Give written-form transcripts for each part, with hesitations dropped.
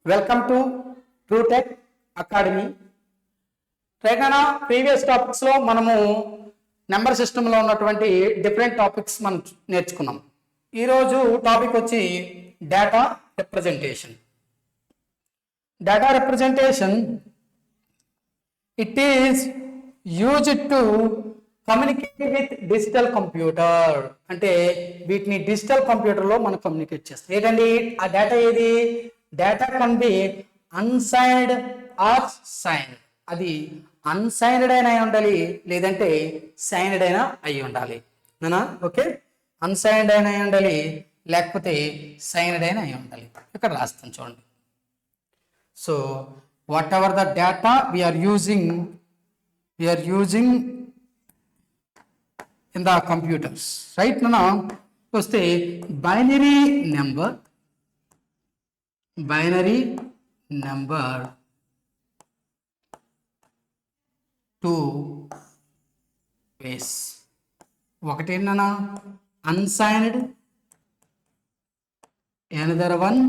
Welcome to TrueTech academy. Right అన్న, previous topics లో మనము నెంబర్ సిస్టంలో ఉన్నటువంటి డిఫరెంట్ టాపిక్స్ మనం నేర్చుకున్నాం. ఈరోజు టాపిక్ వచ్చి data representation. Data representation it is used to communicate with digital computer. అంటే వీటిని డిజిటల్ కంప్యూటర్లో మనం కమ్యూనికేట్ చేస్తాం. ఏంటండి ఆ డేటా? ఏది data can be unsigned or signed. అది అన్సైన్డ్ అయినా అయి ఉండాలి, లేదంటే సైన్డ్ అయినా అయి ఉండాలి. ఓకే, అన్సైన్డ్ అయినా అయి ఉండాలి, లేకపోతే సైన్డ్ అయినా అయి ఉండాలి. ఇక్కడ రాస్తాను చూడండి. So whatever the data we are using in the computers, right? వస్తే బైనరీ నెంబర్ టూ వేస్. ఒకటి ఏంటన్నా అన్సైన్డ్, అనదర్ వన్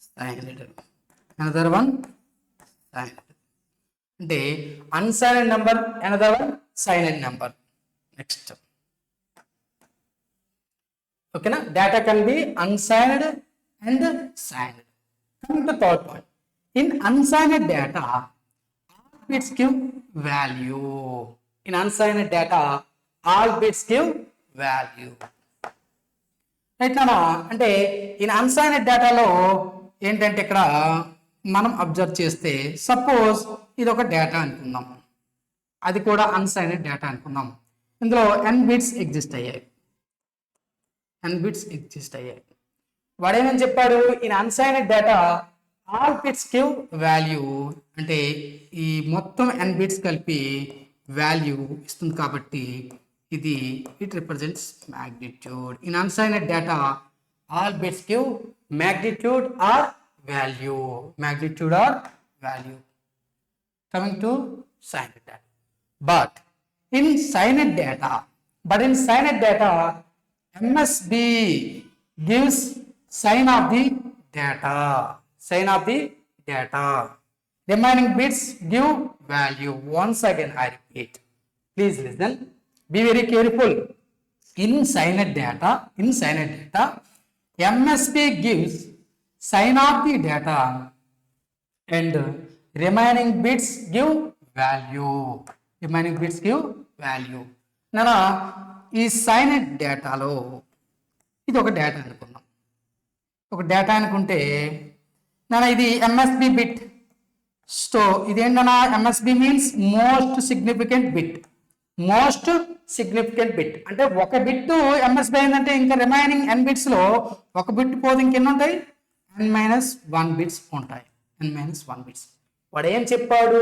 సైన్డ్. అంటే unsigned number, another one signed number. Next ఓకేనా, data can be unsigned and signed. Coming to third point, in unsigned data all bits give value. In unsigned data all bits give value. Right అన్నా, అంటే in unsigned డేటాలో ఏంటంటే ఇక్కడ మనం observe చేస్తే, suppose ఇది ఒక డేటా అనుకుందాం, అది కూడా అన్సైన్డ్ డేటా అనుకుందాం. ఇందులో ఎన్ బిట్స్ ఎగ్జిస్ట్ అయ్యాయి. వాడు ఏమని చెప్పాడు? In unsigned data all bits give value. అంటే ఈ మొత్తం ఎన్ బిట్స్ కలిపి వాల్యూ ఇస్తుంది కాబట్టి ఇది it represents magnitude. In unsigned data all bits give magnitude or value. Coming to signed data. But in signed data, MSB gives sign of the data. Remaining bits give value. Once again I repeat, please listen, be very careful. In signed data, MSB gives sign of the data and remaining bits give value. నానా, ఈ signed డేటాలో ఇది ఒక data అనుకుంటే నానా, ఇది MSB bit. So ఇదేంటన్నా, MSB means most significant bit. అంటే ఒక బిట్ ఎంఎస్బి అయిందంటే ఇంకా రిమైనింగ్ ఎన్ బిట్స్ లో ఒక బిట్ పోదు, ఇంకెన్ని ఉంటాయి? n-1 బిట్స్ ఉంటాయి. వాడు ఏం చెప్పాడు?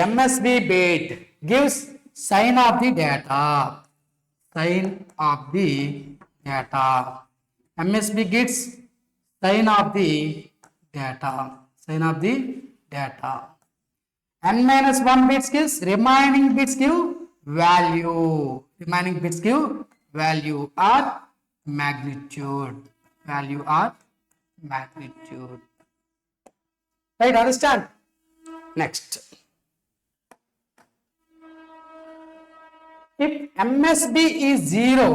MSB bit gives sign of the data. MSB gives sign of the data. n-1 bits gives remaining bits give value. Or magnitude. Right, understand? Next, if MSB is 0,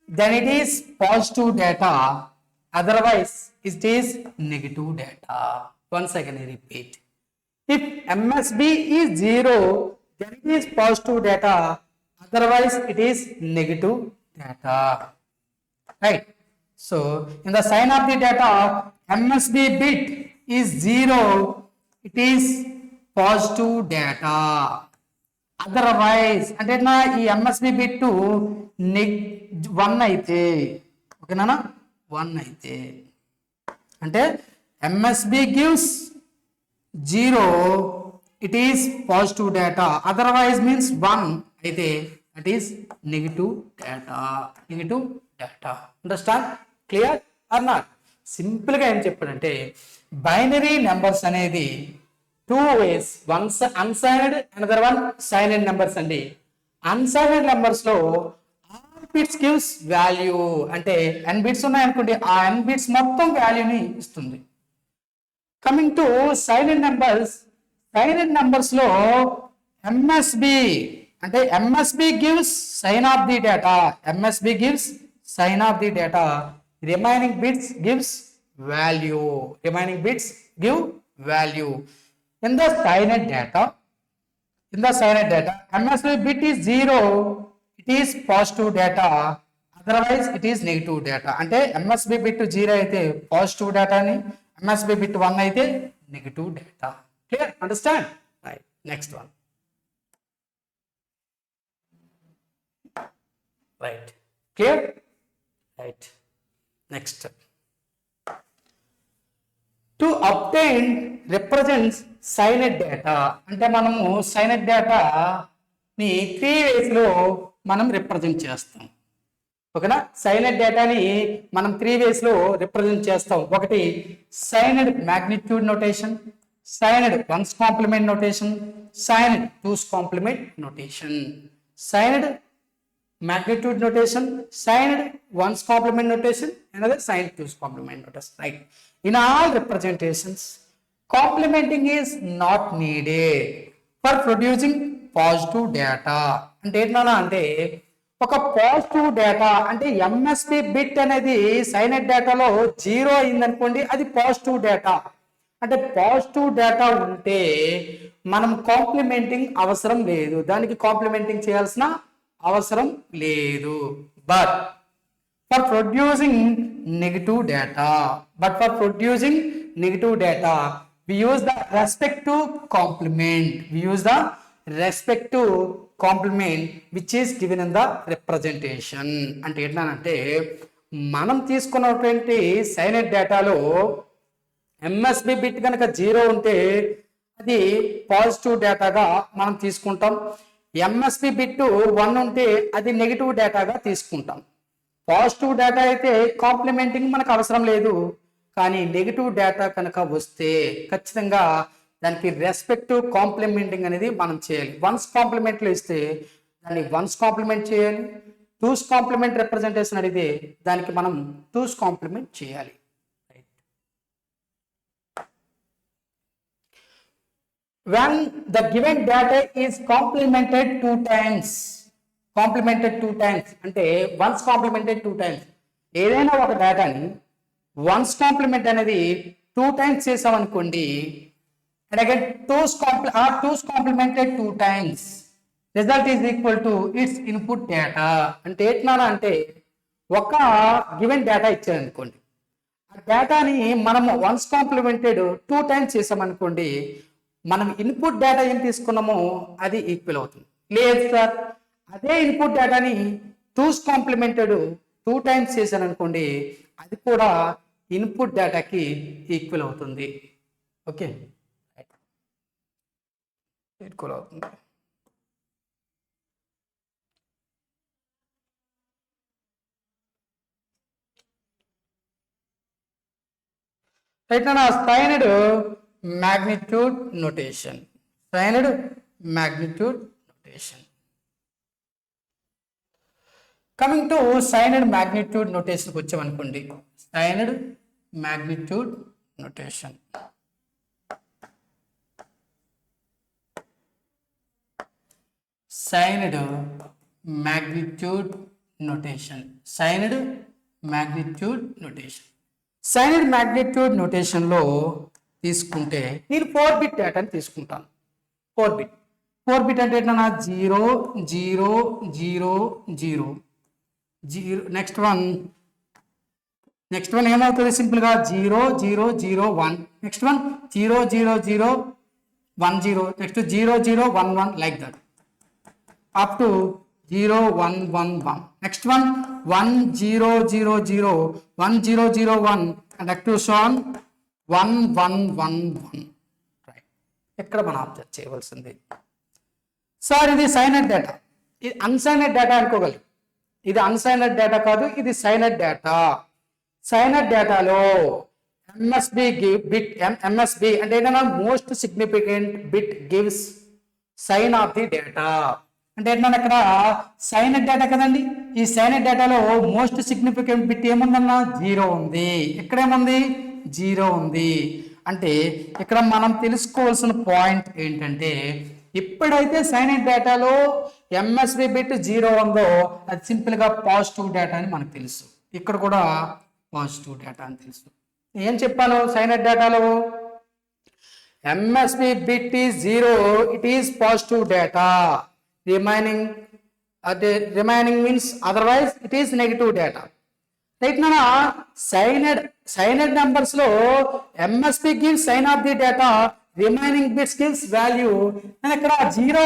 then it is positive data, otherwise it is negative data. Once again I repeat, if MSB is 0, then it is positive data, otherwise it is negative data. Right? So in the sign of the data, MSB bit is 0, it is positive data. Otherwise అంటే ఈ MSB bit 1 అయితే, ఓకేనా, 1 అయితే అంటే MSB gives 0, it is positive data. Otherwise means 1 అయితే it is negative data. Understand? Clear or not? Simple గా ఏం చెప్పాడంటే, బైనరీ నెంబర్స్ అనేది 2 ways, one unsigned, another one signed numbers అండి. అన్సైన్డ్ నెంబర్స్ లో ఆల్ బిట్స్ గివ్స్ వాల్యూ అంటే n bits ఉన్నాయనుకోండి ఆ n బిట్స్ మొత్తం వాల్యూని ఇస్తుంది. కమింగ్ టు సైలెంట్ నెంబర్స్ లో ఎంఎస్బి అంటే MSB gives sign of the data, MSB gives sign of the data, remaining bits gives value, remaining bits give value. In the silent data MSB bit is 0, it is positive data, otherwise it is negative data. అంటే MSB bit 0 అయితే positive data అని, MSB bit 1 అయితే negative data. Clear? Understand? Right. Next one. Right. Clear? Right. Next. To obtain represents cyanide data అంటే మనము cyanide డేటాని 3 ways లో మనం represent చేస్తాం. ఓకేనా? సైనెట్ డేటాని మనం 3 ways లో రిప్రజెంట్ చేస్తాం. ఒకటి signed magnitude notation, signed one's complement notation, signed two's complement notation. Signed magnitude notation, signed ones complement notation, another signed two's complement notation. Right. In all representations, complementing is not needed for producing positive data. అంటే ఏంటన్నా అంటే ఒక positive data అంటే MSP bit అనేది cyanide డేటాలో 0 అయిందనుకోండి అది positive data. అంటే పాజిటివ్ డేటా ఉంటే మనం కాంప్లిమెంటింగ్ అవసరం లేదు, దానికి కాంప్లిమెంటింగ్ చేయాల్సిన అవసరం లేదు. But for producing negative data we use the respective complement which is given in the representation. అంటే ఏంటంటే మనం తీసుకున్నటువంటి సైనెట్ డేటాలో ఎంఎస్బి బిట్ కనుక 0 ఉంటే అది పాజిటివ్ డేటాగా మనం తీసుకుంటాం. ఎంఎస్పి బిట్ 1 ఉంటే అది నెగిటివ్ డేటాగా తీసుకుంటాం. పాజిటివ్ డేటా అయితే కాంప్లిమెంటింగ్ మనకు అవసరం లేదు, కానీ నెగిటివ్ డేటా కనుక వస్తే ఖచ్చితంగా దానికి రెస్పెక్టివ్ కాంప్లిమెంటింగ్ అనేది మనం చేయాలి. వన్స్ కాంప్లిమెంట్లు ఇస్తే దాన్ని వన్స్ కాంప్లిమెంట్ చేయాలి, టూస్ కాంప్లిమెంట్ రిప్రజెంటేషన్ అడిగితే దానికి మనం టూస్ కాంప్లిమెంట్ చేయాలి. When the given data is complemented 2 times అంటే once complemented 2 times, ఏదైనా ఒక డేటాని once complement అనేది 2 times చేసామనుకోండి, and again two's complemented 2 times, result is equal to its input data. అంటే ఏంటన్నా అంటే ఒక గివెన్ డేటా ఇచ్చారనుకోండి, ఆ డేటాని మనము once complemented 2 times చేసామనుకోండి, మనం ఇన్పుట్ డేటా ఏం తీసుకున్నామో అది ఈక్వల్ అవుతుంది. లేదు సార్ అదే ఇన్పుట్ డేటాని టూస్ కాంప్లిమెంటెడ్ 2 times చేశాను అనుకోండి, అది కూడా ఇన్పుట్ డేటాకి ఈక్వల్ అవుతుంది. ఓకే, ఈక్వల్ అవుతుంది. రైట్ నా సైనెడ్ magnitude notation. Coming to signed magnitude notation కి వచ్చామనుకోండి, signed magnitude notation. Signed magnitude notation. Signed magnitude notation లో తీసుకుంటే నేను 4 బిట్ డేటాని తీసుకుంటాను. 4 బిట్ అంటే ఏంటన్నా 0 0 0 0 0. నెక్స్ట్ వన్ ఏమవుతుంది సింపుల్గా 0 0 0 1. Next one 0 0 0 1 0. Next 0 0 1 1 like that up to 0 1 1 1. Next one 1 0 0 0 1 0 0 1 and next so on 1 1 1 1. Right, ఎక్కడ మనం అబ్జర్వ్ చేయవలసింది సార్ ఇది సైనెడ్ డేటా, ఇది అన్సైనెడ్ డేటా అనుకోగలరు. ఇది అన్సైనెడ్ డేటా కాదు, ఇది సైనెడ్ డేటా. సైనెడ్ డేటాలో ఎంఎస్బి అంటే ఏంటన్నా most significant bit gives sign of the data. అంటే ఏంటన్నా ఇక్కడ సైనెడ్ డేటా కదండి. ఈ సైనెడ్ డేటాలో మోస్ట్ సిగ్నిఫికెంట్ బిట్ ఏముందన్నా 0 ఉంది. ఇక్కడ ఏముంది 0 ఉంది. అంటే ఇక్కడ మనం తెలుసుకోవాల్సిన పాయింట్ ఏంటంటే ఎప్పుడైతే సైనెడ్ డేటాలో ఎంఎస్బి బిట్ 0 ఉందో అది సింపుల్ గా పాజిటివ్ డేటా అని మనకు తెలుసు. ఇక్కడ కూడా పాజిటివ్ డేటా అని తెలుసు. ఏం చెప్పాను సైనెడ్ డేటాలో MSB bit is 0, it is positive data. Remaining means otherwise it is negative data. Right now, cyanide numbers lo MSB gives sign of the data, remaining bits gives value. And ikkada 0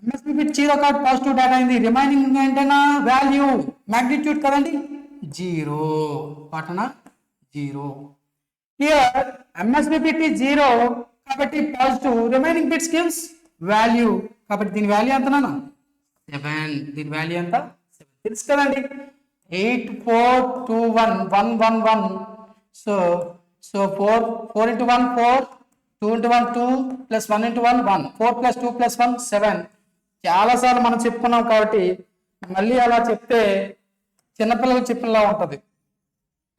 MSB bit 0 card positive data in the remaining antena value magnitude kadandi 0. What na 0. Here MSB bit is 0 కాబట్టి positive, remaining bits gives value కాబట్టి దీని value ఎంత నాన్న 7. దీని value ఎంత 7 తెలుసు కదండి. 8 4 2 1 1 1 1 so 4 into 1 4 2 into 1 2 plus 1 into 1 1 4 plus 2 plus 1 7. చాలాసార్లు మనం చెప్పుకున్నాం కాబట్టి మళ్ళీ అలా చెప్తే చిన్నపిల్లలకు చెప్పినలా ఉంటుంది.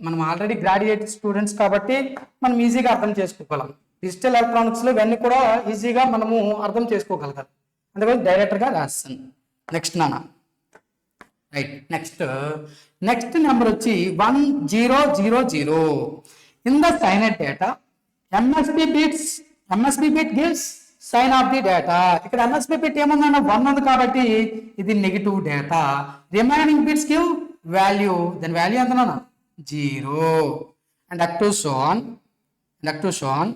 మనం ఆల్రెడీ గ్రాడ్యుయేట్ స్టూడెంట్స్ కాబట్టి మనం ఈజీగా అర్థం చేసుకోగలం. డిజిటల్ ఎలక్ట్రానిక్స్లో ఇవన్నీ కూడా ఈజీగా మనము అర్థం చేసుకోగలగాలి. అందుకని డైరెక్ట్గా రాస్తాను. నెక్స్ట్ నాన్న రైట్. నెక్స్ట్ నెంబర్ వచ్చి 1000. In the signed data MSB bit gives sign of the data. ఇక్కడ ఎంఎస్బి బిట్ ఏముందన్న 1 ఉంది కాబట్టి ఇది negative data. Remaining bits give value. దాని వాల్యూ ఎంత నాన్న 0. And up to so on.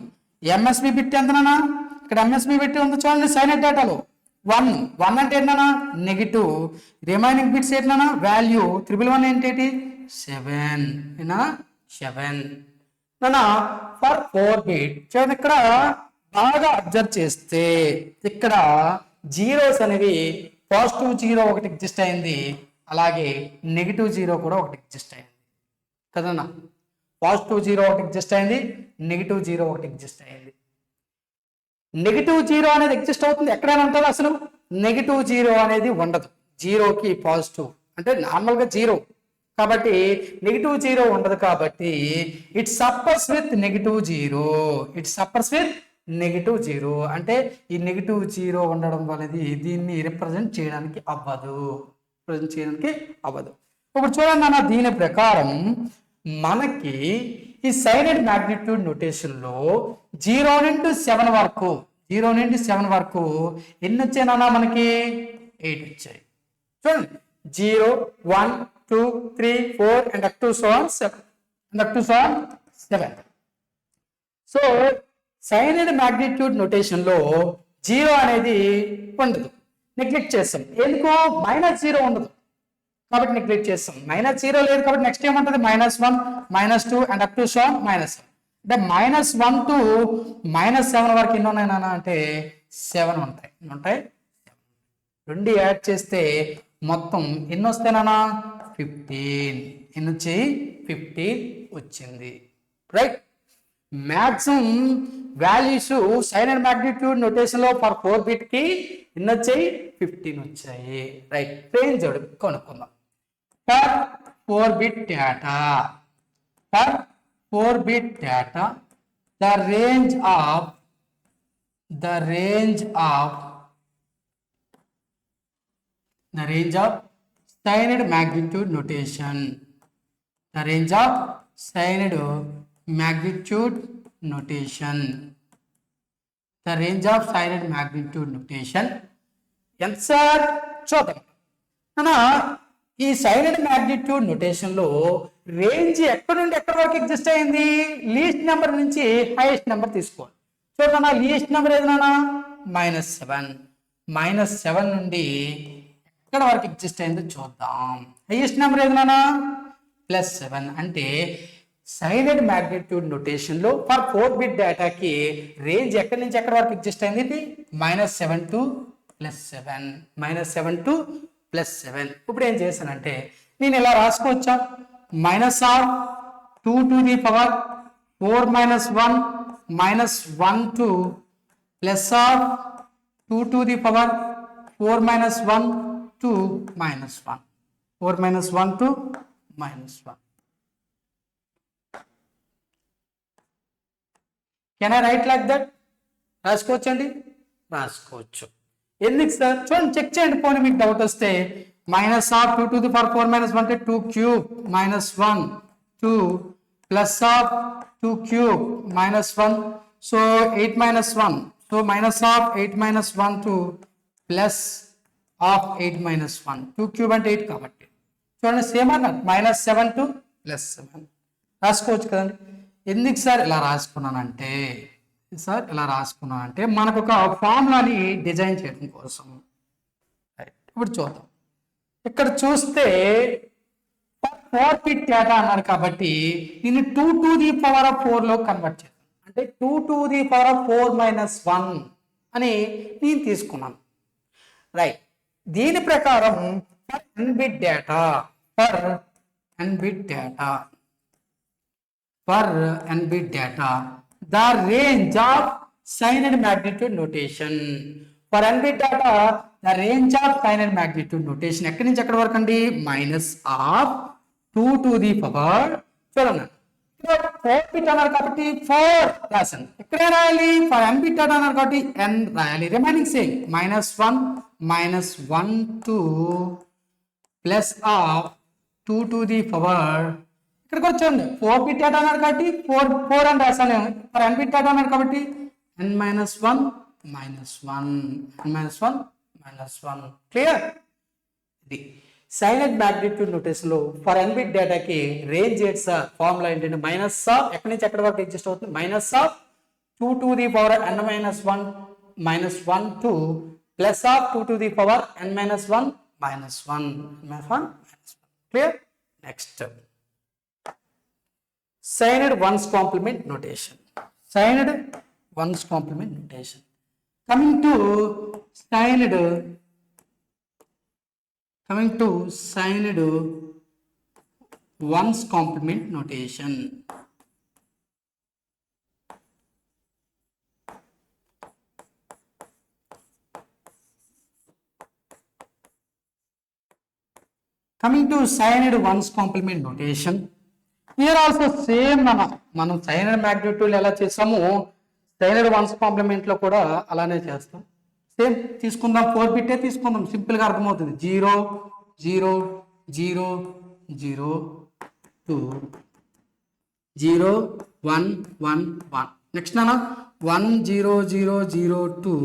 MSB bit ఎంతనా ఇక్కడ ఎంఎస్బి బిట్ ఉంది చూడండి సైనెడ్ డేటాలో 1 అంటే ఏంటన్నా నెగిటివ్. రిమైనింగ్ బిట్స్ ఏంటన్నా వాల్యూ. 111 ఏంటి 7 నానా ఫర్ 4 బిట్. చూడండి ఇక్కడ బాగా అబ్జర్వ్ చేస్తే ఇక్కడ జీరోస్ అనేవి పాజిటివ్ 0 ఒకటి ఎగ్జిస్ట్ అయింది, అలాగే నెగిటివ్ 0 కూడా ఒకటి ఎగ్జిస్ట్ అయింది కదన్నా. పాజిటివ్ 0 ఒకటి ఎగ్జిస్ట్ అయింది, నెగిటివ్ 0 ఒకటి ఎగ్జిస్ట్ అయింది. నెగిటివ్ 0 అనేది ఎగ్జిస్ట్ అవుతుంది ఎక్కడైనా ఉంటుంది అసలు? నెగిటివ్ 0 అనేది ఉండదు. 0కి పాజిటివ్ అంటే నార్మల్గా 0 కాబట్టి నెగిటివ్ 0 ఉండదు కాబట్టి ఇట్ సఫర్స్ విత్ నెగిటివ్ 0. అంటే ఈ నెగిటివ్ 0 ఉండడం వల్లది దీన్ని రిప్రజెంట్ చేయడానికి అవ్వదు. ఇప్పుడు చూడండి అన్న, దీని ప్రకారం మనకి ఈ సైనెడ్ మ్యాగ్నిట్యూడ్ నోటేషన్ లో 0 నుండి 7 వరకు ఎన్ని వచ్చాయన్నా మనకి 8 వచ్చాయి. చూడండి 0 1 2 3 4 and up to so on 7. So signed magnitude notation లో 0 అనేది ఉండదు, నెగ్లెక్ట్ చేస్తాం. ఎందుకు? -0 ఉండదు కాబట్టి నెగ్లెక్ట్ చేస్తాం. -0 లేదు కాబట్టి నెక్స్ట్ ఏమంటుంది -1 -2 అండ్ అప్ టు సో -7. అంటే -1 to -7 వరకు ఎన్ని ఉన్నాయి నాన్న అంటే 7 ఉంటాయి. 2 యాడ్ చేస్తే మొత్తం ఎన్ని వస్తాయి నాన్న 15. ఎన్ని వచ్చాయి 15 వచ్చింది. Right. Maximum values signed magnitude notation లో ఫర్ 4 బిట్ కి ఎన్ని వచ్చాయి 15 వచ్చాయి. రైట్. రేంజ్ కనుక్కుందాం. For 4 bit data, the range of Steinert magnitude notation. The range of Steinert magnitude notation. The range of Steinert magnitude notation. ఎంత sir చూద్దాం. ఈ సైనెడ్ magnitude notation లో రేంజ్ ఎక్కడి నుండి ఎక్కడి వరకు ఎగ్జిస్ట్ అయింది? లీస్ట్ నెంబర్ నుంచి హైయెస్ట్ నెంబర్ తీసుకోవాలి. చూడన్నా లీస్ట్ నెంబర్ ఏదైనా -7 నుండి ఎక్కడ వరకు ఎగ్జిస్ట్ అయిందో చూద్దాం. హైయెస్ట్ నెంబర్ ఏదైనా +7. అంటే సైనెడ్ మ్యాగ్నిట్యూడ్ నోటేషన్ లో ఫర్ 4 బిట్ డేటాకి రేంజ్ ఎక్కడి నుంచి ఎక్కడి వరకు ఎగ్జిస్ట్ అయింది? ఇది -7 to +7. ఇప్పుడు ఏం చేశానంటే నేను ఇలా రాసుకోవచ్చా? -2 to the power 4 - 1 -1 to +2 to the power 4 minus 1 2 minus 1 4 minus 1 2 minus 1. Can I right like that? రాసుకోవచ్చు అండి, రాసుకోవచ్చు. ఎందుకు సార్? చూడండి, చెక్ చేయండి, పోనీ మీకు డౌట్ వస్తే. Minus of 2 to the power 4 minus 1 అంటే 2 cube minus 1 2 plus of 2 cube minus 1, so 8 minus 1, so minus of 8 minus 1 to plus of 8 minus 1, 2 cube అంటే 8 కాబట్టి చూడండి సేమ్ అన్నారు. మైనస్ 7 to ప్లస్ 7 రాసుకోవచ్చు కదండి. ఎందుకు సార్ ఇలా రాసుకున్నానంటే, మనకు ఒక ఫార్ములాని డిజైన్ చేయడం కోసం. ఇప్పుడు చూద్దాం. ఇక్కడ చూస్తే 4 బిట్ డేటా అన్నారు కాబట్టి దీన్ని 2 to the power of 4 లో కన్వర్ట్ చేద్దాం. అంటే 2 to the power of 4 minus 1 అని నేను తీసుకున్నాను. రైట్, దీని ప్రకారం for n bit data the range of sign and magnitude notation. For n bit data, the range of sign and magnitude notation ఎక్కడి నుంచి ఎక్కడి వరకు అండి? Minus of 2 to the power, చూడండి 4 బిట్ అన్నారు కాబట్టి 4 రాశాను. ఇక్కడ రాయాలి, ఫర్ n బిట్ డేటా అన్నారు కాబట్టి n రాయాలి. Remaining same minus 1 minus 1 2 plus of 2 to the power. ఇక్కడికి వచ్చండి, 4 బిట్ డేటా అన్నారు కాబట్టి 4 అని రాశాను. ఫర్ n బిట్ డేటా అన్నారు కాబట్టి n minus 1 minus 1 క్లియర్? ఇది సైన్ అండ్ మ్యాగ్నిట్యూడ్ నోటేషన్ లో ఫర్ n బిట్ డేటాకి రేంజ్ ఏంటి సార్? ఫార్ములా ఏంటంటే మైనస్ ఆఫ్ ఎక్కడి నుంచి ఎక్కడి వరకు ఎగ్జిస్ట్ అవుతుంది? Minus of 2 to the power n minus 1 minus 1 2 plus of 2 to the power n minus 1 minus 1 clear? Next signed ones complement notation. Coming to signed ones complement notation. Here also same మనం sign and magnitude ఎలా చేసామో signed once complement లో కూడా అలానే చేస్తాం. Same తీసుకుందాం, 4 బిట్టే తీసుకుందాం, simple గా అర్థమవుతుంది. 0 0 0 0 2 0 1 1 1. నెక్స్ట్ నాన్న 1 0 0 0 2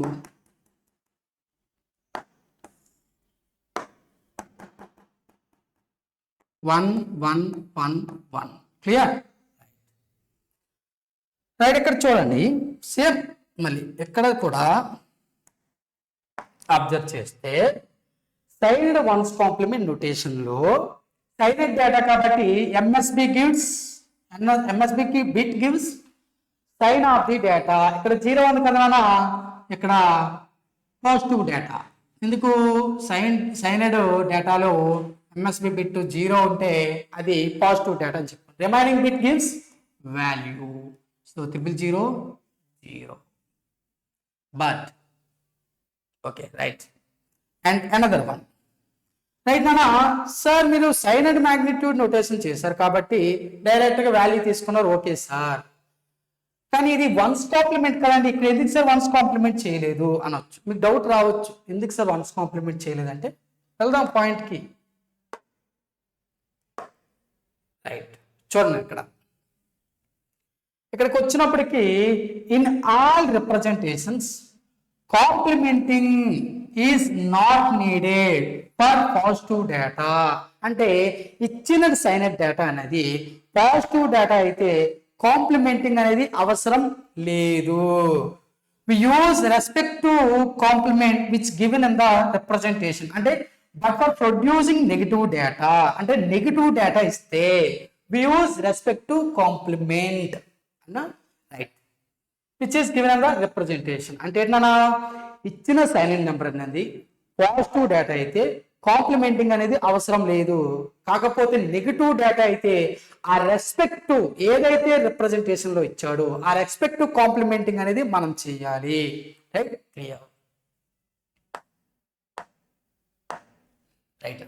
1 1 1 1. క్లియర్? రైట్, ఇక్కడ చూడండి సేమ్ మళ్ళీ ఎక్కడ కూడా అబ్జర్వ్ చేస్తే సైన్డ్ వన్స్ కాంప్లిమెంట్ నోటేషన్ లో సైనెడ్ డేటా కాబట్టి ఎంఎస్బి కి bit gives sign of the data. ఇక్కడ 0 ఉంది కదా, ఇక్కడ పాజిటివ్ డేటా. ఎందుకు? సైనెడ్ డేటాలో ఎంఎస్బి బిట్ 0 ఉంటే అది పాజిటివ్ డేటా అని చెప్పారు. Remaining bit gives value. So 000 0. But okay right. And another one right నానా, సార్ మీరు సైన్ అండ్ మ్యాగ్నిట్యూడ్ నోటేషన్ చేశారు కాబట్టి డైరెక్ట్ గా వాల్యూ తీసుకున్నారు, ఓకే సార్. కానీ ఇది వన్స్ కాంప్లిమెంట్ కదండి, ఇక్కడ ఎందుకు సార్ వన్స్ కాంప్లిమెంట్ చేయలేదు అనొచ్చు. మీకు డౌట్ రావచ్చు, ఎందుకు సార్ వన్స్ కాంప్లిమెంట్ చేయలేదంటే వెళ్దాం పాయింట్ కి. రైట్, చూడండి ఇక్కడికి వచ్చినప్పటికీ in all representations complementing is not needed for positive data. అంటే ఇచ్చిన సైనెడ్ డేటా అనేది పాజిటివ్ డేటా అయితే కాంప్లిమెంటింగ్ అనేది అవసరం లేదు. We use respect to complement which given in the representation. అంటే but for producing negative data, అంటే నెగిటివ్ డేటా ఇస్తే we use respect to complement right which is given in the representation. అంటే ఏంటన్నా, ఇచ్చిన సైనెడ్ నెంబర్ అనేది positive data అయితే complementing అనేది అవసరం లేదు. కాకపోతే నెగిటివ్ డేటా అయితే ఆ రెస్పెక్ట్ ఏదైతే రిప్రజెంటేషన్ లో ఇచ్చాడో ఆ రెస్పెక్ట్ కాంప్లిమెంటింగ్ అనేది మనం చేయాలి. Right, clear. రైట్.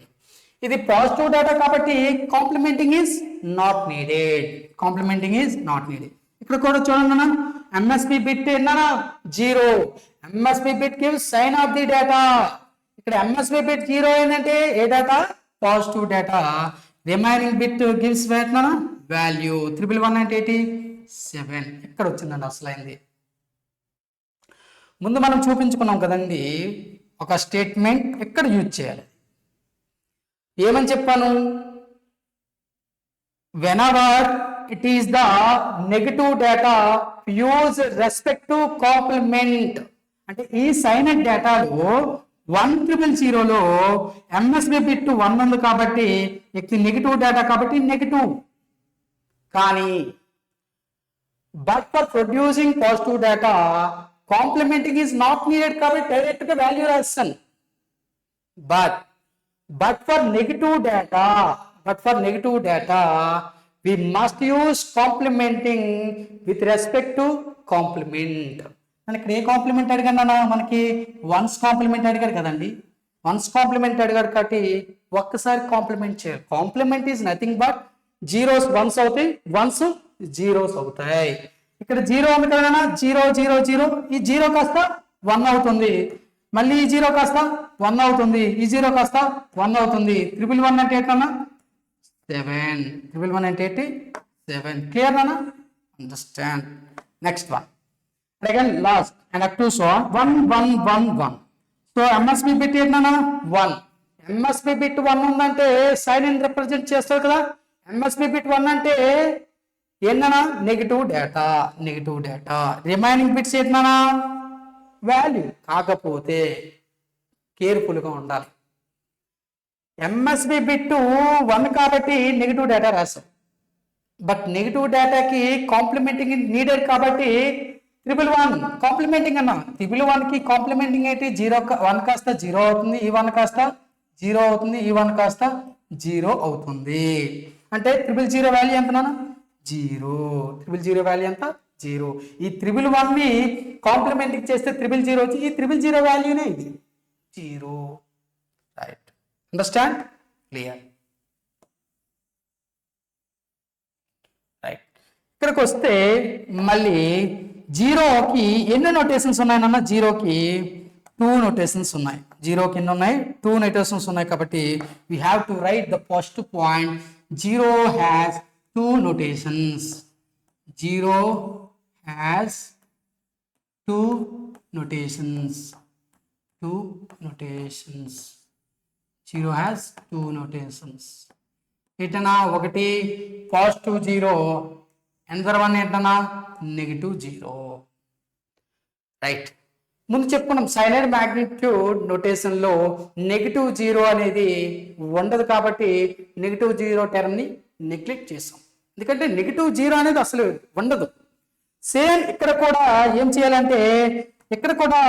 ఇది పాజిటివ్ డేటా కాబట్టి complementing is not needed. Complementing is not needed. ఇక్కడ కూడా చూడండి అన్న, ఎంఎస్పి బిట్ ఏంటన్నా 0. MSB bit gives sign of the data. ఇక్కడ ఎంఎస్పి బిట్ 0 ఏంటంటే ఏ డేటా? Positive data. Remaining bit gives value. 111 అంటే ఏంటి? 7. ఇక్కడ వచ్చిందండి అసలైంది. ముందు మనం చూపించుకున్నాం కదండి ఒక స్టేట్మెంట్ ఎక్కడ యూజ్ చేయాలి. ఏమని చెప్పాను? Whenever it is the negative data use respect to complement. అంటే ఈ సైనెడ్ డేటాలో 1000లో ఎంఎస్బి బిట్ 1 ఉంది కాబట్టి ఇది నెగటివ్ డేటా కాబట్టి నెగటివ్. కానీ but for producing positive data complementing is not needed కాబట్టి డైరెక్ట్ గా వాల్యూ రాస్తాను. But for negative data, we must use complementing with respect to complement. మనకి ఏ కాంప్లిమెంట్ అడిగాను అన్న? మనకి వన్స్ కాంప్లిమెంట్ అడిగాడు కదండి. వన్స్ కాంప్లిమెంట్ అడిగాడు కాబట్టి ఒక్కసారి కాంప్లిమెంట్ చేయాలి. Complement is nothing but zeros ones అవుతాయి, వన్స్ జీరోస్ అవుతాయి. ఇక్కడ 0 ఉంది కదా, 0 0 0. ఈ 0 కాస్త 1 అవుతుంది. మళ్ళీ ఈ 0 కాస్త 1 అవుతుంది. ఈ 0 కాస్త 1 అవుతుంది. 111 అంటే ఏంటన్నా? 7. 111 అంటే ఏంటి? 7. క్లియర్ అన్నా? Understand. Next one again last and up to so 1 1 1 1. So MSB bit ఏంటన్నా? 1. ఎంఎస్బి బిట్ 1 ఉందంటే సైన్ ఇన్ రిప్రజెంట్ చేస్తారు కదా. ఎంఎస్బి బిట్ 1 అంటే ఏంటన్నా? Negative data. రిమైనింగ్ బిట్స్ ఏంటన్నా? వాల్యూ. కాకపోతే కేర్ఫుల్గా ఉండాలి. ఎంఎస్బి బిట్ 1 కాబట్టి నెగిటివ్ డేటా రాస్తాం. బట్ నెగిటివ్ డేటాకి కాంప్లిమెంటింగ్ నీడెడ్ కాబట్టి 111 కాంప్లిమెంటింగ్ అన్న. 111కి కాంప్లిమెంటింగ్ ఏంటి? 1 కాస్త 0 అవుతుంది. ఈ 1 కాస్త 0 అవుతుంది. ఈ 1 కాస్త 0 అవుతుంది. అంటే 000 వాల్యూ ఎంత నాన్న? 0. 000 వాల్యూ ఎంత? 0. ఈ 111ని కాంప్లిమెంటింగ్ చేస్తే 000 వచ్చి ఈ 000 వాల్యూనే ఇది 0. రైట్. అండర్స్టాండ్? క్లియర్. రైట్. ఇక్కడికి వస్తే మళ్ళీ 0కి ఎన్ని నోటేషన్స్ ఉన్నాయన్న? 0కి 2 నోటేషన్స్ ఉన్నాయి. 0కి ఎన్ని ఉన్నాయి? 2 నోటేషన్స్ ఉన్నాయి కాబట్టి we have to write the first point. 0 has 2 notations. 0 has 2 notations. 2 notations. 0 has 2 notations. ఏంటన్నా? ఒకటి పాజిటివ్ 0, another one ఏంటన్నా? నెగిటివ్ 0. రైట్. ముందు చెప్పుకున్నాం సైనైడ్ మ్యాగ్నిట్యూడ్ నోటేషన్ లో నెగిటివ్ 0 అనేది ఉండదు కాబట్టి నెగిటివ్ 0 టర్మ్ ని నెగ్లెక్ట్ చేసాం. ఎందుకంటే నెగిటివ్ 0 అనేది అసలు ఉండదు. సేమ్ ఇక్కడ కూడా ఏం చేయాలంటే ఇక్కడ కూడా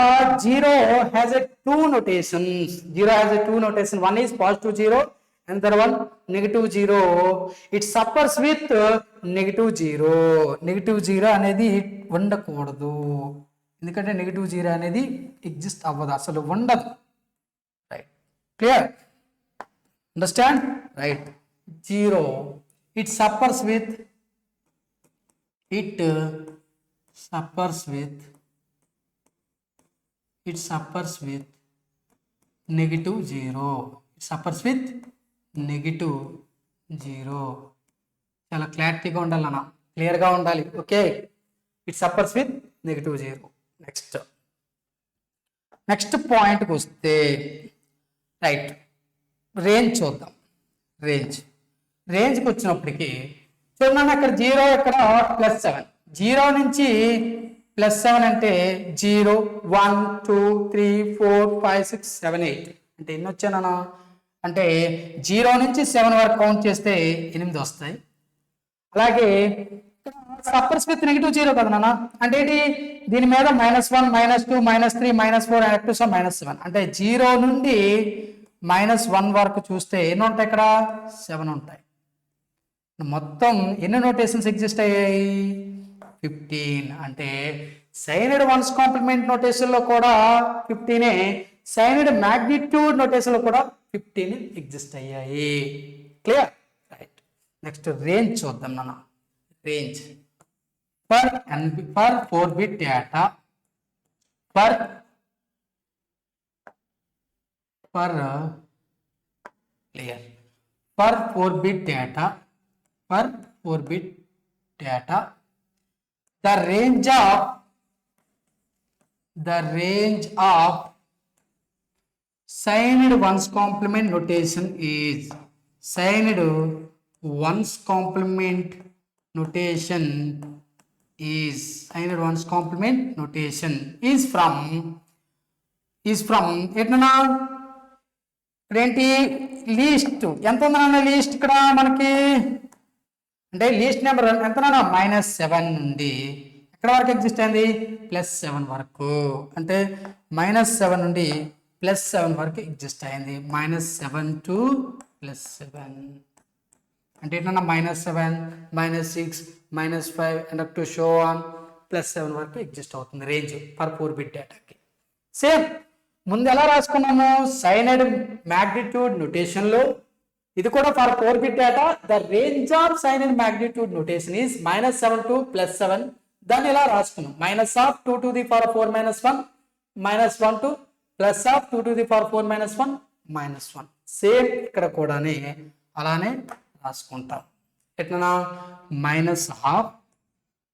0 has a 2 notations. 0 has a 2 notation. One is positive 0 and the other one negative 0. It suffers with negative 0. Negative 0 అనేది ఉండకూడదు. ఎందుకంటే నెగిటివ్ 0 అనేది ఎగ్జిస్ట్ అవ్వదు, అసలు ఉండదు. Right. Clear? Understand? Right. 0 it suffers with negative 0. It suffers with negative 0. చాలా క్లారిటీగా ఉండాలన్నా, క్లియర్గా ఉండాలి. Okay. It suffers with negative 0. Next పాయింట్కి వస్తే రైట్ రేంజ్ చూద్దాం. రేంజ్కి వచ్చినప్పటికీ చూడండి అక్కడ 0 ఇక్కడ +7. 0 నుంచి +7 అంటే 0 1 2 3 4 5 6 7 8 అంటే ఎన్ని వచ్చానన్నా? అంటే 0 నుంచి 7 వరకు కౌంట్ చేస్తే 8 వస్తాయి. అలాగే సఫర్స్ విత్ నెగిటివ్ 0 కదా నాన్న. అంటే ఏంటి? దీని మీద -1 -2 -3 -4 and so -7 అంటే 0 నుండి -1 వరకు చూస్తే ఎన్ని ఉంటాయి? ఇక్కడ 7 ఉంటాయి. మొత్తం ఎన్ని నోటేషన్స్ ఎగ్జిస్ట్ అయ్యాయి? 15. అంటే సైనైడ్ వన్స్ కాంప్లిమెంట్ నోటేషన్ లో కూడా 15, సైనైడ్ మ్యాగ్నిట్యూడ్ నోటేషన్ లో కూడా 15 ఎగ్జిస్ట్ అయ్యాయి. క్లియర్? రైట్. నెక్స్ట్ రేంజ్ చూద్దాం నాన్న. Range for 4-bit data for clear for 4-bit data the range of signed ones complement notation is signed ones complement notation is from ఎట్లా ఏంటి least ఎంత ఉందన్న least ఇక్కడ మనకి అంటే లీస్ట్ నెంబర్ ఎంత -7 నుండి ఎక్కడ వరకు ఎగ్జిస్ట్ అయింది +7 వరకు అంటే -7 నుండి +7 వరకు ఎగ్జిస్ట్ అయింది. -7 to +7 అంటే ఏంటన్నా -7 -6 -5 and up to show on +7 వరకు ఎగ్జిస్ట్ అవుతుంది రేంజ్ ఫర్ 4-bit డేటాకి. సేమ్ ముందు ఎలా రాసుకున్నాము సైనడ్ మ్యాగ్నిట్యూడ్ నొటేషన్ లో ఇది కూడా for 4-bit data the range of signed magnitude notation is -7 to +7. దాన్ని ఎలా రాసుకున్నాం -2 to the power 4 - 1 -1 to +2 to the power 4 - 1 -1. Same ఇక్కడ కూడా అలానే రాసుకుంటాం. ఎట్లా -12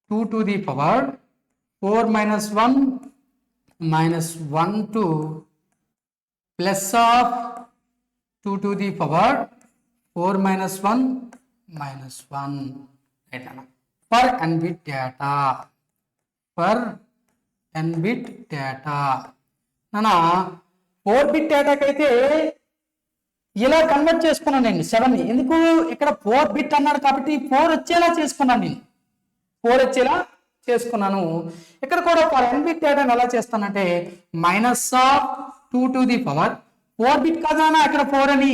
2 to the power 4 - 1 -1 to +2 to the power 4 - 1 -1 for n-bit data నానా 4-bit డేటాకి అయితే ఇలా కన్వర్ట్ చేసుకున్నాను నేను 7ని. ఎందుకు ఇక్కడ 4-bit అన్నాడు కాబట్టి 4 వచ్చేలా చేసుకున్నాను నేను 4 వచ్చేలా చేసుకున్నాను. ఇక్కడ కూడా ఫర్ n-bit డేటాను ఎలా చేస్తానంటే -2 to the power 4-bit కదా ఇక్కడ 4 అని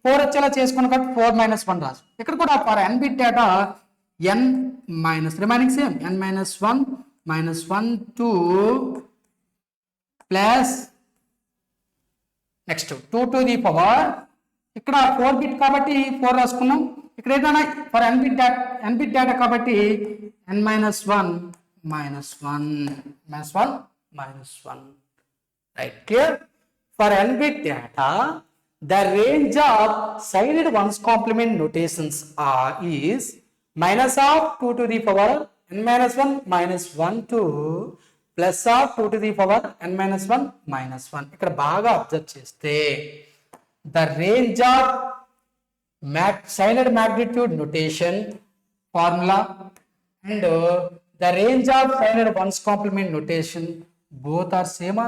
4 వచ్చేలా చేసుకున్నాను కాబట్టి 4 - 1 రాసు. ఇక్కడ కూడా for n-bit data n - remaining same n - 1 -1 to plus next 2 to the power ఇక్కడ 4-bit కాబట్టి 4 రాసుకున్నాం. ఇక్కడ ఏదైనా ఫర్ n-bit డేటా కాబట్టి n - 1 -1 right. Clear? For n-bit data the range of signed once complement notations is -2 to the power n - 1 -1 to +2 to the power n - 1 -1. ఇక్కడ బాగా observe చేస్తే the range of signed magnitude notation formula and the range of signed once complement notation both are same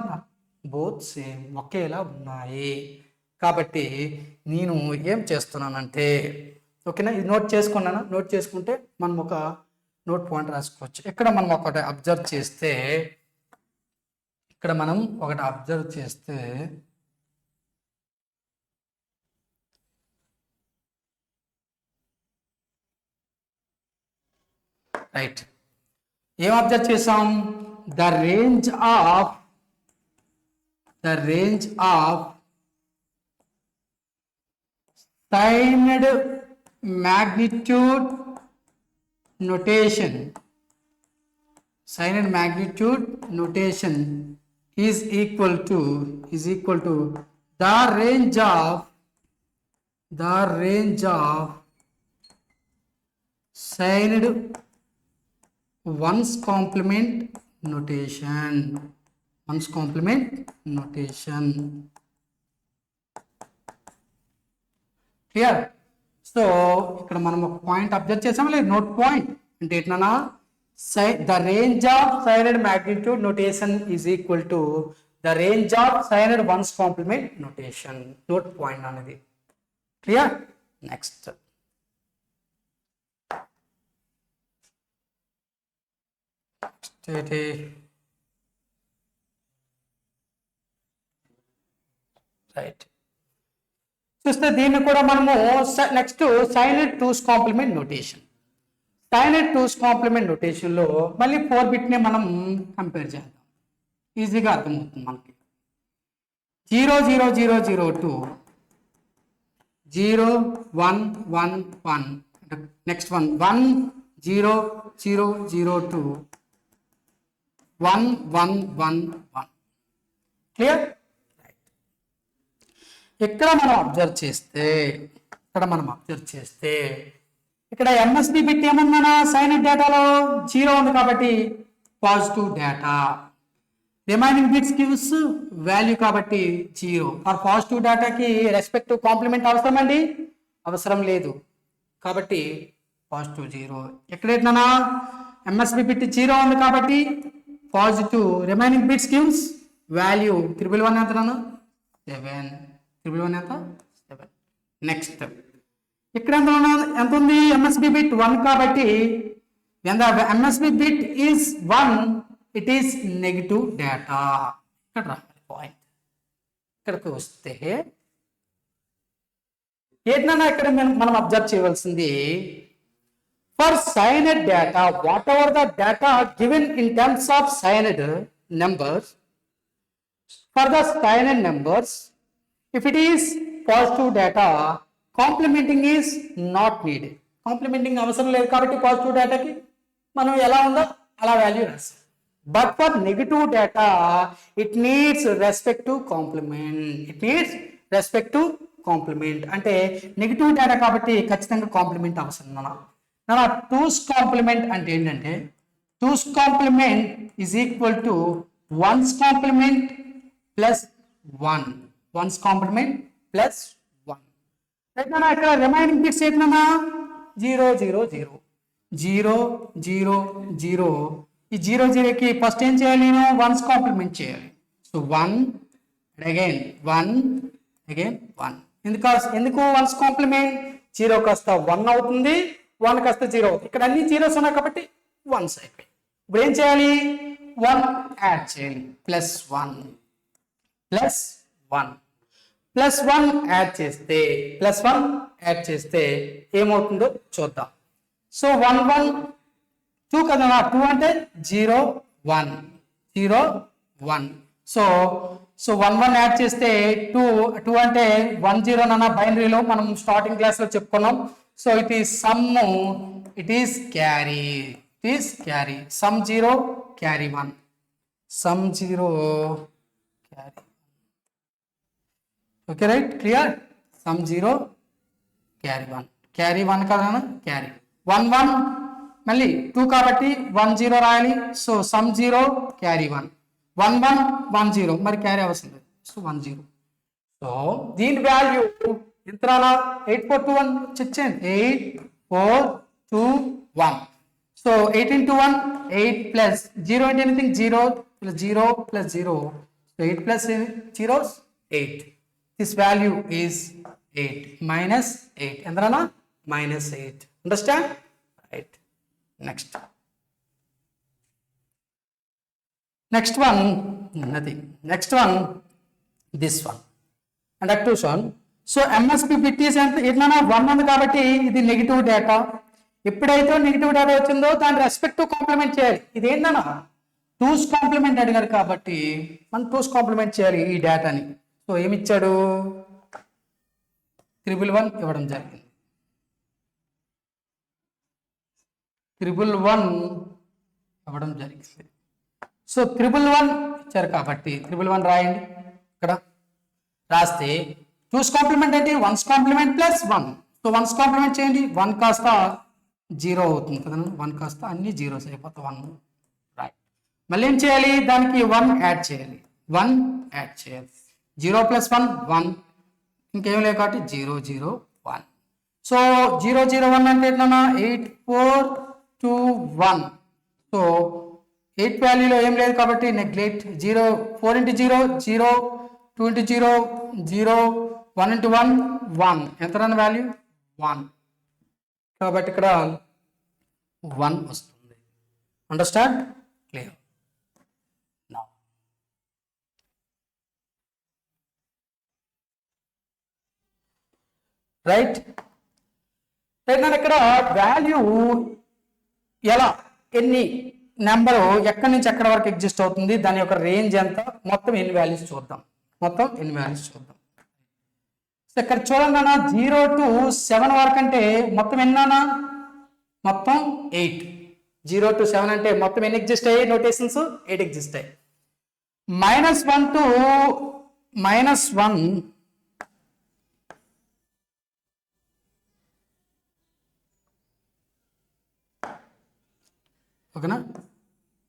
both same ఒకేలా ఉన్నాయి. కాబట్టి నేను ఏం చేస్తున్నానంటే ఓకేనా ఇది నోట్ చేసుకున్నాను. నోట్ చేసుకుంటే మనం ఒక నోట్ పాయింట్ రాసుకోవచ్చు. ఇక్కడ మనం ఒకటి అబ్జర్వ్ చేస్తే రైట్ ఏం అబ్జర్వ్ చేసాం the range of signed magnitude notation is equal to the range of signed ones complement notation. Clear? So ఇక్కడ మనం ఒక పాయింట్ అబ్జర్వ్ చేసాం లేదు నోట్ పాయింట్ అంటే ఎట్లా the range of signed magnitude notation is equal to the range of signed ones complement notation. Note point anadi clear? Next right చూస్తే దీన్ని కూడా మనము next signed 2's complement notation. Signed 2's complement notation లో మళ్ళీ 4-bit ని మనం compare చేద్దాం. ఈజీగా అర్థమవుతుంది మనకి 0 0 0 0 2 0 1 1 1. Next one 1 0 0 0 2 1 1 1 1. క్లియర్? ఇక్కడ మనం అబ్జర్వ్ చేస్తే ఇక్కడ ఎంఎస్బి బిట్ ఏముందన్నా సైనెట్ డేటాలో 0 ఉంది కాబట్టి positive data. Remaining bits gives value కాబట్టి 0. ఫర్ పాజిటివ్ డేటాకి రెస్పెక్టివ్ కాంప్లిమెంట్ అవసరం అండి? అవసరం లేదు కాబట్టి పాజిటివ్ 0. ఎక్కడైనా ఎంఎస్బి బిట్ 0 ఉంది కాబట్టి positive. Remaining bits gives value. 111 ఎంత 7. 111 ఎంత 7. నెక్స్ట్ ఇక్కడ ఎంత ఉంది? ఎంఎస్బి బిట్ 1 కాబట్టి when the MSB bit is 1 it is negative data. ఇక్కడ రావాలి పాయింట్. ఇక్కడికి వస్తే ఏంటన్నా ఇక్కడ మనం అబ్జర్వ్ చేయవలసింది for signed data whatever the data given in terms of signed numbers for the signed numbers if it is positive data complementing is not needed. Complementing అవసరం లేదు కాబట్టి పాజిటివ్ డేటాకి మనం ఎలా ఉందో అలా వాల్యూ రాస్తాం. But for negative data it needs respective complement. అంటే negative data కాబట్టి ఖచ్చితంగా కాంప్లిమెంట్ అవసరం. నా టూస్ కాంప్లిమెంట్ అంటే ఏంటంటే two's complement is equal to one's complement plus 1. One's complement plus 1. Right. ఇక్కడ రిమైనింగ్ బిట్స్ ఏంటన్నా 0 0 0 0 0 0. ఈ 0 0కి ఫస్ట్ ఏం చేయాలి? నేను వన్స్ కాంప్లిమెంట్ చేయాలి. So 1 again 1 again 1. ఎందుకు వన్స్ కాంప్లిమెంట్? 0 కాస్త 1 అవుతుంది, 1 కాస్త 0 అవుతుంది. ఇక్కడ అన్ని జీరోస్ ఉన్నాయి కాబట్టి వన్స్ అయిపోయి. ఇప్పుడు ఏం చేయాలి? 1 యాడ్ చేయాలి. ప్లస్ 1 ప్లస్ 1 ప్లస్ 1 యాడ్ చేస్తే ఏమవుతుందో చూద్దాం. సో 1 1 2 కదా. 2 అంటే 0 1 0 1. సో 1 1 యాడ్ చేస్తే 2 అంటే 1 0 అన్న బైనరీలో మనం స్టార్టింగ్ క్లాస్ లో చెప్పుకున్నాం. So it is some, it is carry. Some 0 carry 1. Some 0 carry. Okay right, clear? Some 0 carry 1. Carry 1 కదా, క్యారీ 1 1 మళ్ళీ 2 కాబట్టి 1 0 రాయాలి. So some 0 carry 1. 1 1 1 0 మరి క్యారీ అవసరం లేదు. సో 1 0. సో దీని వాల్యూ ఎంత రాలా? 8 4 2 1 చెక్ చేయండి. 8 4 2 1. So 8 into 1 8 plus 0 into anything 0 plus 0 plus 0. So 8 plus 0 8. This value is 8 minus 8. ఎంత రాలా? minus 8. Understand? Right. Next one, nothing. Next one, this one. And that two one. So MSB bit is ఇట్లా 1 ఉంది కాబట్టి ఇది negative data. ఎప్పుడైతే negative data వచ్చిందో దాని respective complement చేయాలి. ఇది ఏంటన్నా టూస్ కాంప్లిమెంట్ అడిగారు కాబట్టి మనం టూస్ కాంప్లిమెంట్ చేయాలి ఈ డేటాని. సో ఏమిచ్చాడు? 111 ఇవ్వడం జరిగింది. 111 ఇవ్వడం జరిగింది. సో 111 ఇచ్చారు కాబట్టి 111 రాయండి. ఇక్కడ రాస్తే టూస్ కాంప్లిమెంట్ అంటే one's complement plus 1. So one's complement చేయండి. 1 కాస్త 0 అవుతుంది కదా, 1 కాస్త అన్ని జీరోస్ అయిపోతాయి. 1 రైట్. మళ్ళీ ఏం చేయాలి? దానికి 1 యాడ్ చేయాలి. 1 యాడ్ చేయాలి. 0 plus 1 1. ఇంకేం లేదు కాబట్టి 0 0 1. సో 0 0 1 అంటే ఎట్లా? 8 4 2 1. సో 8 వాల్యూలో ఏం లేదు కాబట్టి నెగ్లెక్ట్. 0 4 into 0 0 2 into 0 0 1 into 1 1. ఎంత రాని వాల్యూ? 1. కాబట్టి ఇక్కడ 1 వస్తుంది. Understand? Clear? Now right. Right. ఇక్కడ వాల్యూ ఎలా, ఎన్ని నెంబరు ఎక్కడి నుంచి ఎక్కడి వరకు ఎగ్జిస్ట్ అవుతుంది, దాని యొక్క రేంజ్ ఎంత, మొత్తం ఎన్ని వాల్యూస్ చూద్దాం. సో ఇక్కడ చూడండి అన్న 0 to 7 వరకు అంటే మొత్తం ఎన్నా మొత్తం 8. 0 to 7 అంటే మొత్తం ఎన్ని ఎగ్జిస్ట్ అయ్యాయి నోటేషన్స్ 8 ఎగ్జిస్ట్ అయ్యాయి. -1 to -1 ఓకేనా.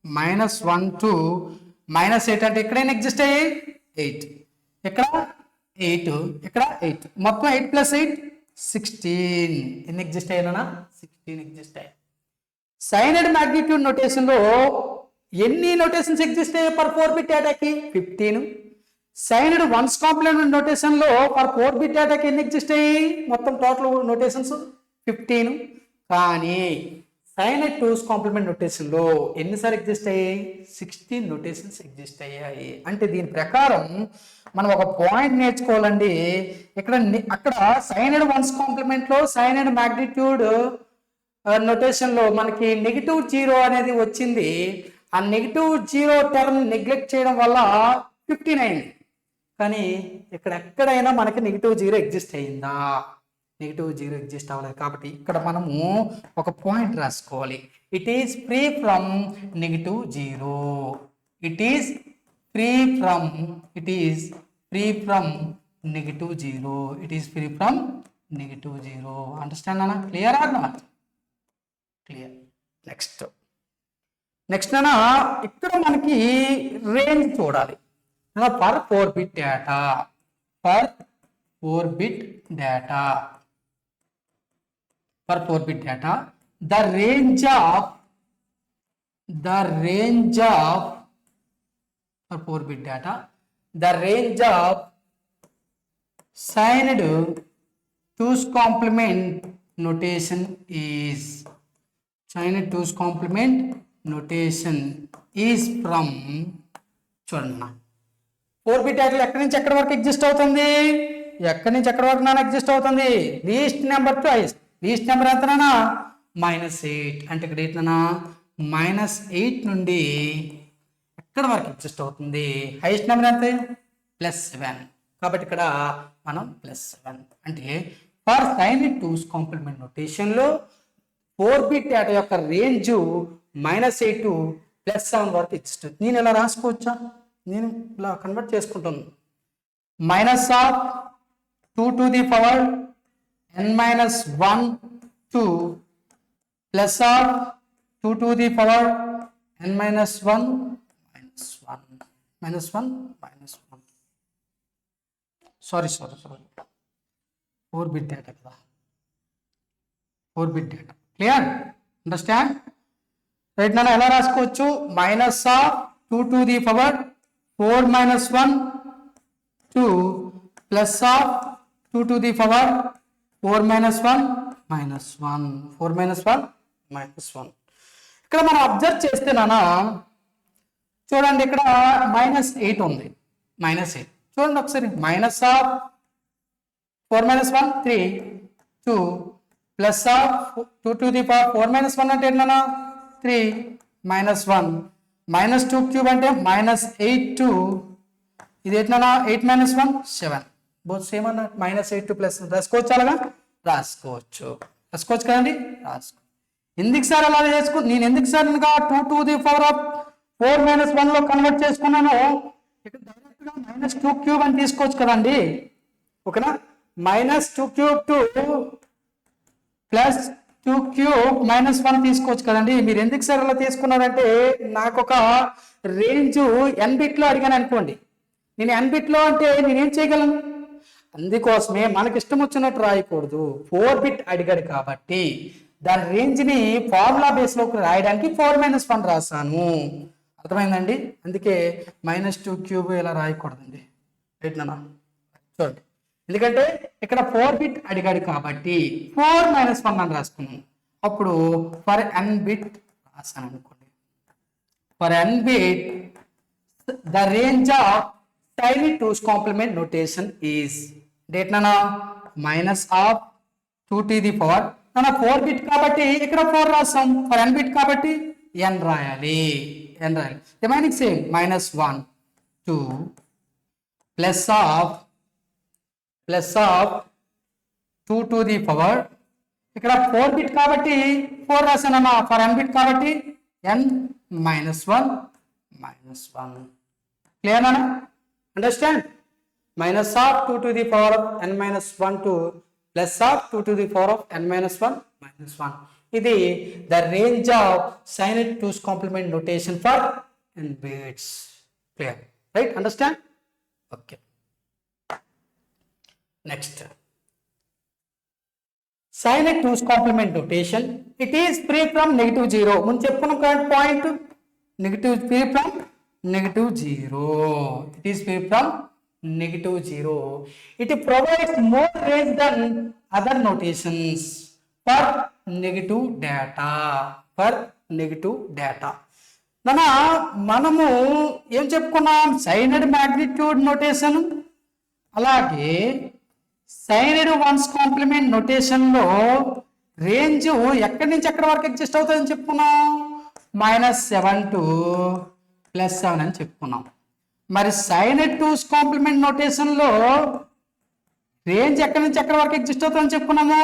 -1 to -8 అంటే ఎక్కడైనా ఎగ్జిస్ట్ అయ్యాయి 8, ఇక్కడ 8, ఇక్కడ 8, మొత్తం 8 + 8 16. ఎన్ని ఎగ్జిస్ట్ అయ్యానా 16 ఎగ్జిస్ట్ అయ్యాయి. సైనడ్ మ్యాగ్నిట్యూడ్ నోటేషన్ లో ఎన్ని నోటేషన్స్ ఎగ్జిస్ట్ అయ్యాయి పర్ 4 బిట్ డేటాకి 15. సైనడ్ వన్స్ కాంప్లిమెంట్ నోటేషన్ లో పర్ 4 బిట్ డేటాకి ఎన్ని ఎగ్జిస్ట్ అయ్యాయి మొత్తం టోటల్ నోటేషన్స్ 15. కానీ సైనడ్ టూస్ కాంప్లిమెంట్ నోటేషన్ లో ఎన్నిసార్లు ఎగ్జిస్ట్ అయ్యాయి 16 నోటేషన్స్ ఎగ్జిస్ట్ అయ్యాయి. అంటే దీని ప్రకారం మనం ఒక పాయింట్ నేర్చుకోవాలండి. ఇక్కడ అక్కడ సైనడ్ వన్స్ కాంప్లిమెంట్ లో సైనడ్ మ్యాగ్నిట్యూడ్ నోటేషన్ లో మనకి -0 అనేది వచ్చింది. ఆ -0 టర్మ్ నెగ్లెక్ట్ చేయడం వల్ల 15 అయింది. కానీ ఇక్కడ ఎక్కడైనా మనకి -0 ఎగ్జిస్ట్ అయిందా -0 ఎగ్జిస్ట్ అవ్వలేదు. కాబట్టి ఇక్కడ మనము ఒక పాయింట్ రాసుకోవాలి. It is free from -0. It is free from -0. It is free from -0. Understand అన్న? Clear or not? Clear. Next అన్న ఇక్కడ మనకి రేంజ్ చూడాలి. Per 4 bit data the range of for 4 bit data the range of signed 2's complement notation is from చూడండి 4 bit data ఎక్కడి నుంచి ఎక్కడి వరకు ఎగ్జిస్ట్ అవుతుంది ఎగ్జిస్ట్ అవుతుంది least number to highest. Least number ఎంతనా -8 అంటే ఇక్కడ ఏంటన్నా -8 నుండి ఎక్కడ వరకు ఎగ్జిస్ట్ అవుతుంది హైయెస్ట్ నెంబర్ ఎంత +7. కాబట్టి ఇక్కడ మనం +7 అంటే for signed two's complement notation లో 4 బిట్ డేటా యొక్క రేంజ్ -8 to +7 వరకు ఎగ్జిస్ట్. నేను ఇలా రాసుకోవచ్చా? నేను ఇలా కన్వర్ట్ చేసుకుంటాను. -2 to the power n-1 to +2 to the power n-1 sorry 4 bit data కదా 4 bit data. Clear? Understand? Right నాన్న ఎలా రాసుకోవచ్చు? -2 to the power 4-1 to +2 to the power 4-1 -1 ఇక్కడ మనం అబ్జర్వ్ చేస్తే నాన్న చూడండి ఇక్కడ -8 ఉంది. -8 చూడండి ఒకసారి -4-1 3 2 +2 to the power 4-1 అంటే ఏంటన్నా 3 -1 -2 క్యూబ్ అంటే -8 to ఇది ఏంటన్నా 8 - 1 7 బోత్ సేమ్ అన్న -8 to +. రాసుకోవచ్చు అలాగా రాసుకోవచ్చు కదండి రాసుకో. ఎందుకు సార్ అలా నేను ఎందుకు సార్ ఇంకా 2 to the power 4-1 లో కన్వర్ట్ చేసుకున్నాను. ఇక్కడ డైరెక్ట్ గా -2 క్యూబ్ అని తీసుకోవచ్చు కదండి. ఓకేనా? -2 క్యూబ్ టు +2 క్యూబ్ -1 తీసుకోవచ్చు కదండి. మీరు ఎందుకు సార్ అలా తీసుకున్నారంటే నాకు ఒక రేంజ్ n బిట్ లో అడిగాను అనుకోండి. నేను n బిట్ లో అంటే నేనేం చేయగలను? అందుకోసమే మనకి ఇష్టం వచ్చినట్టు రాయకూడదు. 4 బిట్ అడిగాడు కాబట్టి దాని రేంజ్ ని ఫార్ములా బేస్ లోకి రాయడానికి 4-1 రాశాను. అర్థమైందండి? అందుకే -2 క్యూబ్ ఇలా రాయకూడదండి. ఏంటన్నా చూడండి, ఎందుకంటే ఇక్కడ 4 బిట్ అడిగాడు కాబట్టి 4-1 అని రాసుకున్నాను. అప్పుడు ఫర్ n బిట్ రాశాను అనుకోండి. For n bit the range of signed two's complement notation is డేట్నా -2 to the power 4 బిట్ కాబట్టి ఇక్కడ 4 రాస్తాం. ఫర్ n బిట్ కాబట్టి n రాయాలి. Remaining same -1 to plus of 2 to the power, ఇక్కడ 4 బిట్ కాబట్టి 4 రాసానమ్మా, ఫర్ n బిట్ కాబట్టి n minus 1 minus 1. క్లియర్ అన్న? Understand? Minus of 2 to the power of n minus 1 to plus of 2 to the power of n minus 1 minus 1. ఇది the range of signed two's complement notation for n bits. Clear? Right? Understand? Okay. Next signed two's complement notation, it is free from -0. మనం చెప్పుకున్న current point free from -0. It is free from -0. It provides more range than other notations for negative data. మనము ఏం చెప్పుకున్నాం? సైనెడ్ magnitude notation, అలాగే సైనెడ్ one's complement notation లో range ఎక్కడి నుంచి ఎక్కడి వరకు ఎగ్జిస్ట్ అవుతుందని చెప్పుకున్నాం? -7 to +7 అని చెప్పుకున్నాం. మరి సైనెడ్ టూస్ కాంప్లిమెంట్ నోటేషన్ లో రేంజ్ ఎక్కడి నుంచి ఎక్కడి వరకు ఎగ్జిస్ట్ అవుతుందని చెప్పుకున్నాము?